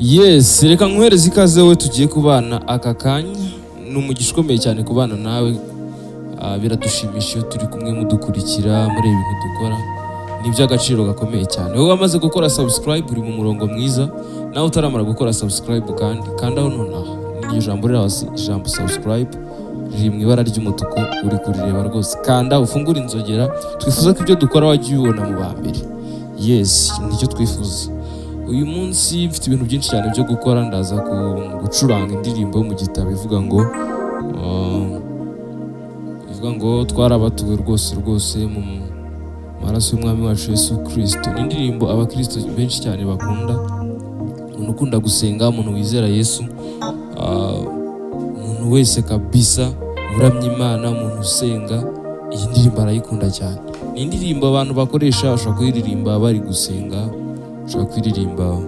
Yes, reka nkwereze ikaze wowe tugiye kubana aka kanya. Ni umugisha ukomeye cyane kubana nawe. Biradushimisha iyo turi kumwe mudukurikira muri ibintu dukora. Ni iby'agaciro gakomeye cyane. Wowe wamaze gukora subscribe uri mu murongo mwiza. Nawe utaramara gukora subscribe kandi kandaho nonaha. Ni ijambo rirazi ijambo subscribe riri mu ibara ry'umutuku uri kurireba rwose. Kanda ufungure inzogera. Twifuza ko ibyo dukora wagiye ubona mu bambere. Yes, nicyo twifuza. Uyu munsi mfite ibintu byinshi cyane byo gukora. Ndaza gucuranga indirimbo mu gitabo ivuga ngo twarabatuwe rwose mu maraso y'umwami wacu Yesu Kristo. Ni indirimbo abakristo benshi cyane bakunda. Umuntu ukunda gusenga, umuntu wizera Yesu, umuntu wese kabisa uramya Imana, umuntu usenga, iyi ndirimbo arayikunda cyane. Ni indirimbo abantu bakoresha, bashobora kuyiririmba bari gusenga, bashobora kuyiririmba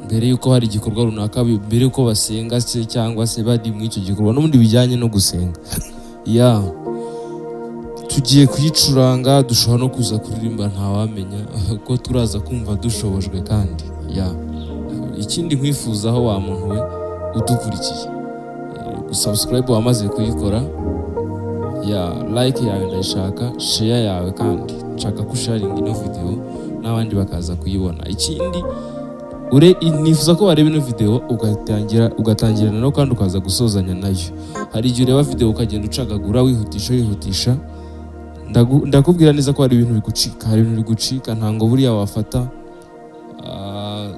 mbere yuko hari igikorwa runaka, mbere yuko basenga se cyangwa se bari mu icyo gikorwa n'ubundi bijyanye no gusenga. Tugiye kuyicuranga, dushobora no kuza kuririmba ntawamenya ko turaza kumva dushobojwe kandi. Ikindi nkwifuzaho wa muntu we udukurikiye, subscribe wamaze kuyikora, like yawe ndayishaka, share yawe kandi nshaka ko sharing ino video n'abandi bakaza kuyibona. Ikindi nifuza ko wareba ino video ugatangirana no kandi ukaza gusozanya nayo. Hari igihe ureba video ukagenda ucagagura wihutisha. Ndakubwira neza ko hari ibintu bigucika, ntango buriya wafata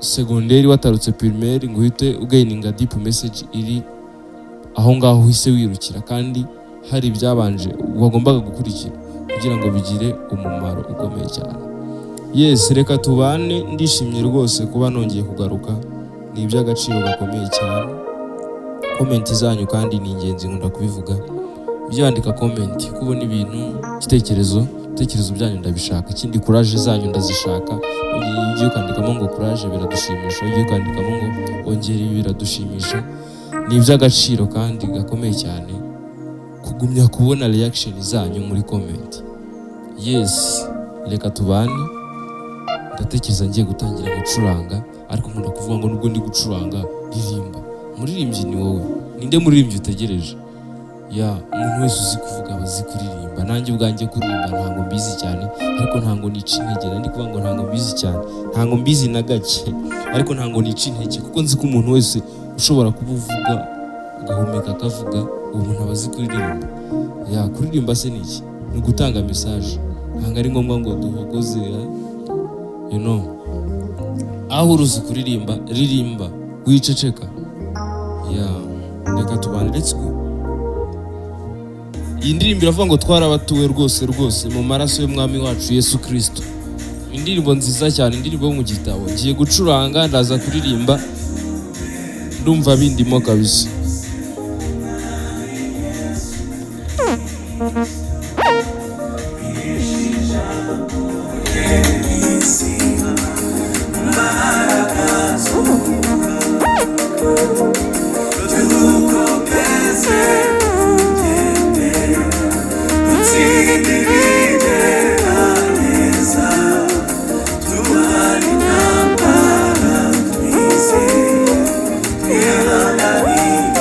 segonderi watarutse primaire ngo uhite ugaininga deep message iri aho ngaho uhise wirukira, kandi hari ibyabanje wagombaga gukurikira kugira ngo bigire umumaro ukomeye cyane. Yes, reka tubane. Ndishimye rwose kuba nongeye kugaruka. Ni iby'agaciro gakomeye cyane. Comment zanyu kandi ni ingenzi, nkunda kubivuga. Byandika comment kubona ibintu, ibitekerezo byanyu ndabishaka. Ikindi courage zanyu ndazishaka. Ugiye kwandikamo ngo courage biradushimisha, ugiye kwandikamo ngo ongera ibi biradushimisha. Ni iby'agaciro kandi gakomeye cyane kugumya kubona reaction zanyu muri comment. Yes, reka tubane. Ndatekereza ngiye gutangira gucuranga, ariko nkunda kuvuga ngo nubwo ndi gucuranga ririmba. Umuririmbyi ni wowe. Ninde muririmbyi utegereje? Umuntu wese uzi kuvuga abazi kuririmba. Nanjye ubwanjye kuririmba ntango mbizi cyane, ariko ntango nica intege. Ndi kuvuga ngo ntango mbizi cyane, ntango mbizi na gake, ariko ntango nica intege kuko nzi ko umuntu wese ushobora kubuvuga agahumeka akavuga, uwo muntu abazi kuririmba. Kuririmba se ni iki? Ni ugutanga message. Ntango ari ngombwa ngo duhogoze. Aho uruzi kuririmba, ririmba wiceceka. Reka tubane, let's go. Iyi ndirimbo iravuga ngo twarabatuwe rwose mu maraso y'umwami wacu Yesu Kristo. Indirimbo nziza cyane, indirimbo yo mu gitabo. Ngiye gucuranga, ndaza kuririmba, ndumva bindimo kabisa. Yeah.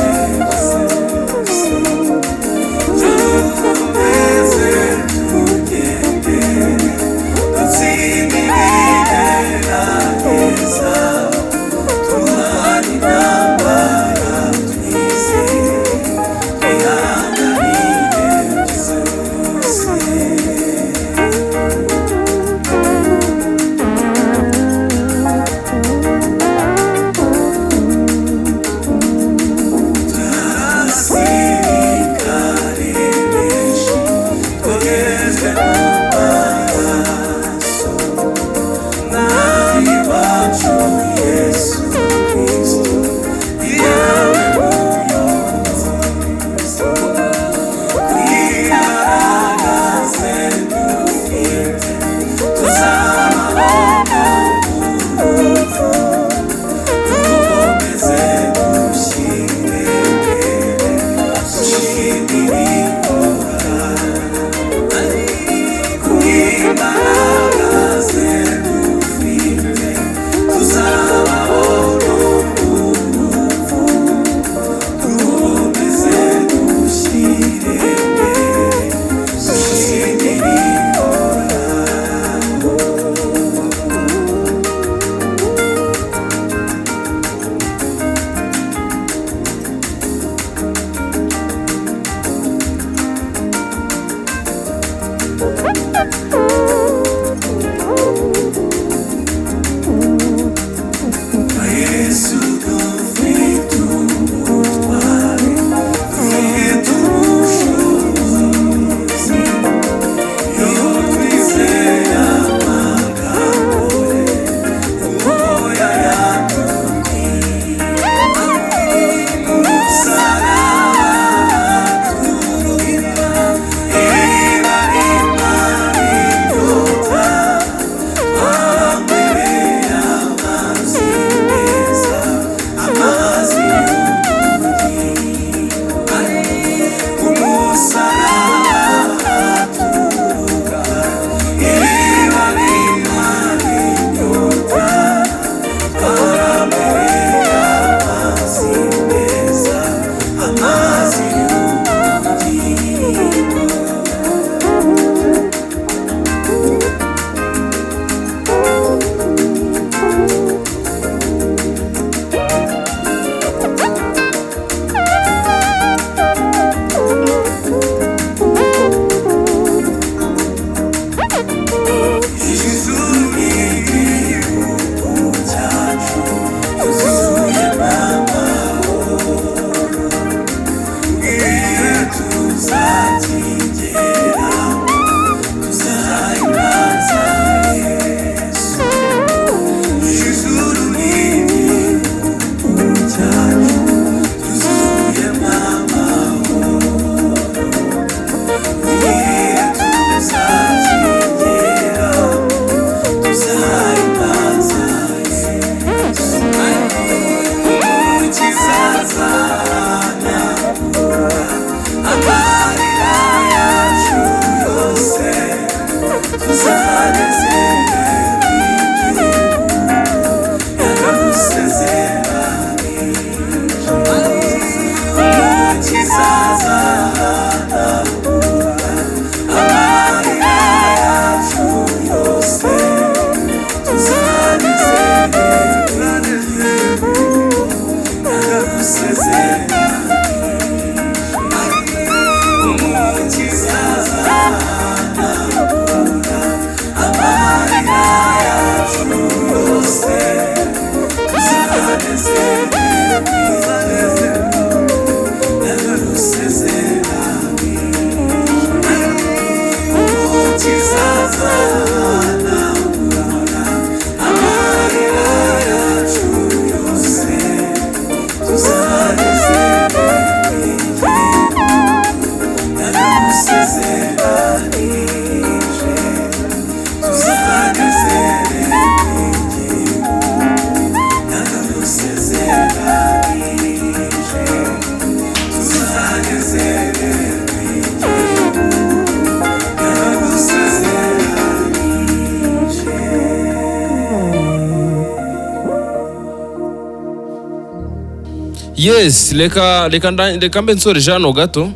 Yes, reka mbe nsoreje hano gato.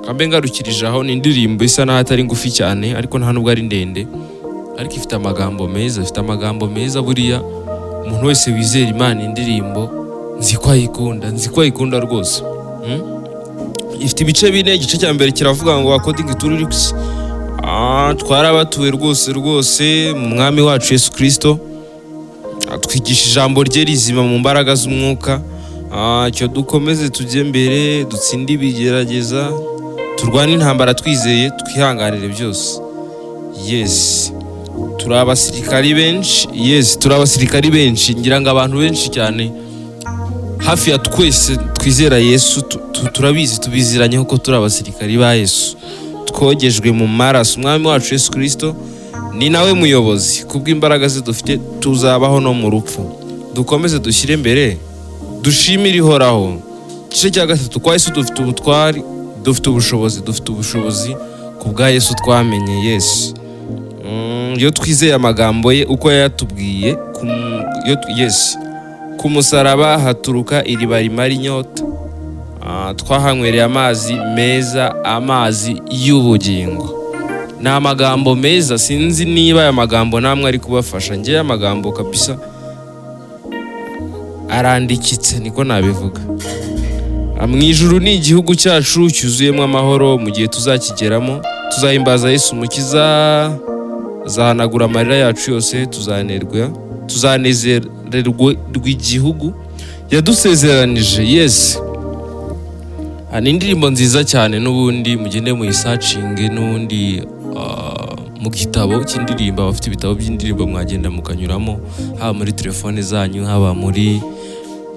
Kambe ngarukirije aho. Ni indirimbo isa naho atari ngufi cyane ariko nta nubwo ari ndende, ariko ifite amagambo meza buriya umuntu wese wizera Imana indirimbo nzi ko ayikunda rwose. Ifite ibice bine. Igice cya mbere kiravuga ngo according to lyrics, twarabatuwe rwose mu mwami wacu Yesu Kristo, twigisha ijambo rye rizima mu mbaraga z'umwuka. Cyo dukomeze tujye mbere, dutsinde ibigerageza, turwane intambara twizeye, twihanganire byose. Yes, turi abasirikari benshi. Ngira ngo abantu benshi cyane hafi ya twese twizera Yesu turabizi, tubiziranyeho ko turi abasirikari ba Yesu, twogejwe mu maraso. Umwami wacu Yesu Kristo ni nawe muyobozi. Kubw'imbaraga ze dufite tuzabaho no mu rupfu. Dukomeze dushyire imbere, dushimire ihoraho. Igice cya gatatu, kwa Yesu dufite ubutwari, dufite ubushobozi ku bwa Yesu twamenye Yesu. Iyo twizeye amagambo ye uko yatubwiye, ku musaraba haturuka iriba rimara inyota. Twahanywereye amazi meza, amazi y'ubugingo. Ni amagambo meza. Sinzi niba aya magambo namwe ari kubafasha. Njye amagambo kabisa arandikitse, niko nabivuga. Mu ijuru ni igihugu cyacu cyuzuyemo amahoro. Mu gihe tuzakigeramo tuzahimbaza Yesu Umukiza, azahanagura amarira yacu yose, tuzanezererwa igihugu yadusezeranije. Yes, ni indirimbo nziza cyane. N'ubundi mugende muyisacinge, n'ubundi mu gitabo cy'indirimbo, abafite ibitabo by'indirimbo mwagenda mukanyuramo, haba muri telefone zanyu, haba muri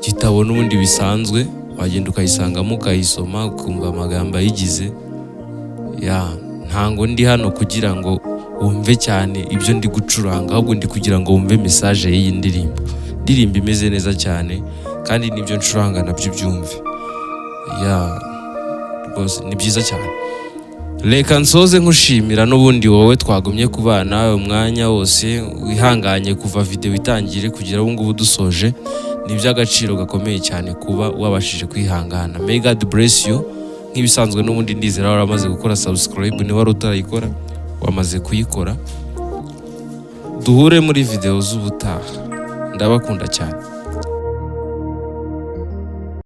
gitabo n'ubundi bisanzwe, wagenda ukayisangamo, ukayisoma, ukumva amagambo ayigize. Ntango ndi hano kugira ngo wumve cyane ibyo ndi gucuranga, ahubwo ndi kugira ngo wumve message y'iyi ndirimbo. Indirimbo imeze neza cyane, kandi nibyo ncuranga nabyo byumve. Rwose ni byiza cyane. Reka nsoze nkushimira n'ubundi wowe twagumye kubana umwanya wose, wihanganye kuva video itangire kugera ubu ngubu dusoje. Ni iby'agaciro gakomeye cyane kuba wabashije kwihangana. May God bless you. Nk'ibisanzwe n'ubundi ndizera waramaze gukora subscribe, ni wari utarayikora wamaze kuyikora. Duhure muri video z'ubutaha. Ndabakunda cyane.